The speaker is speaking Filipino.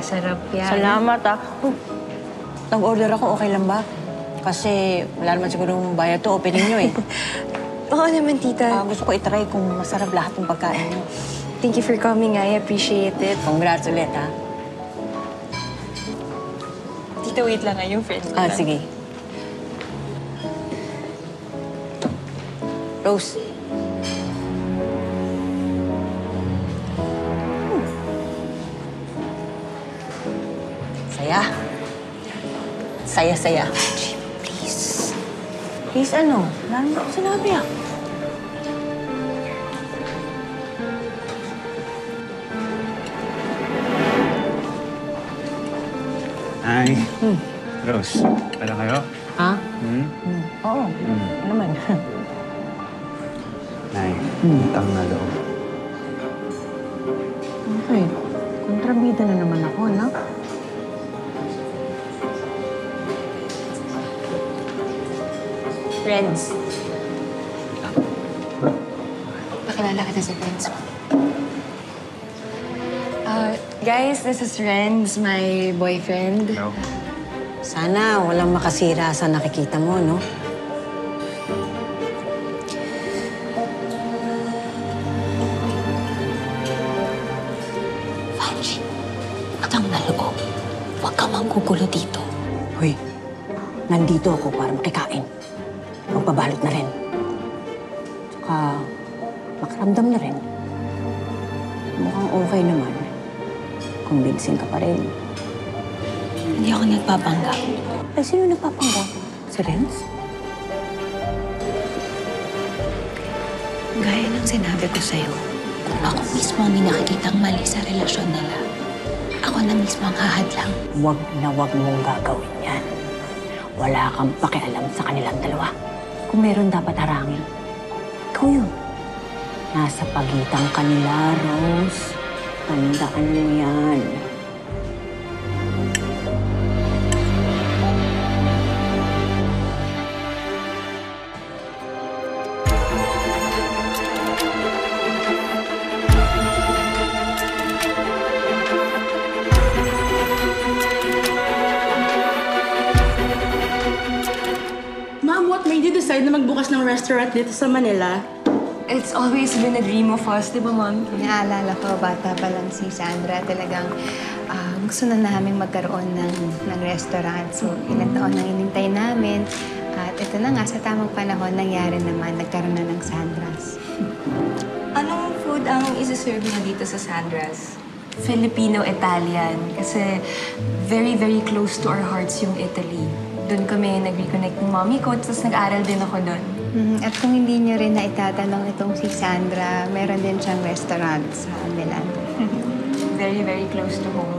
Masarap yan. Salamat, ah. Nag-order ako, okay lang ba? Kasi wala naman sigurong bayad to, opening nyo eh. Oo naman, tita. Gusto ko itry kung masarap lahat ng pagkain nyo. Thank you for coming. I appreciate it. Congrats ulit, ha? Tita, wait lang. Yung friend ko lang. Sige. Rose. Saya. Saya-saya. Please. Please, ano? Wala naman ako sinabi, ah. Hi. Rose, pala kayo? Ha? Oo. Hmm. Ano naman? Nay, utang na loob. Okay. Kontrabida na naman ako, anak. Friends. Pakilala kita sa friends mo. Guys, this is Renz, my boyfriend. Hello. Sana walang makasira sa nakikita mo, no? Vanji, utang na loob. Huwag ka manggugulo dito. Hoy, nandito ako para makikain. Magpabalot na rin. Tsaka, makaramdam na rin. Mukhang okay naman. Convincing ka pa rin. Hindi ako nagpapanggap. Ay, sino nagpapanggap? Si Renz? Gaya ng sinabi ko sa'yo, kung ako mismo ang may nakikitang mali sa relasyon nila, ako na mismo ang hahadlang. Huwag na huwag mong gagawin yan. Wala kang pakialam sa kanilang dalawa. Kung meron dapat harangin, ikaw yun. Nasa pagitan kanila, Rose. Tandaan mo yan. Ma'am, what made you decide na magbukas ng restaurant dito sa Manila? It's always been a dream of us, di ba, Mom? Naalala ko, bata pa lang si Sandra, talagang gusto na namin magkaroon ng restaurant. So, ilang taon nang inintay namin. At ito na nga, sa tamang panahon, nangyari naman, nagkaroon na ng Sandra's. Anong food ang isa-serve niyo dito sa Sandra's? Filipino-Italian. Kasi very, very close to our hearts yung Italy. Doon kami nag-reconnect ng mommy ko, tapos nag-aral din ako doon. At kung hindi nyo rin na itatanong itong si Sandra, meron din siyang restaurant sa Milan. Very, very close to home.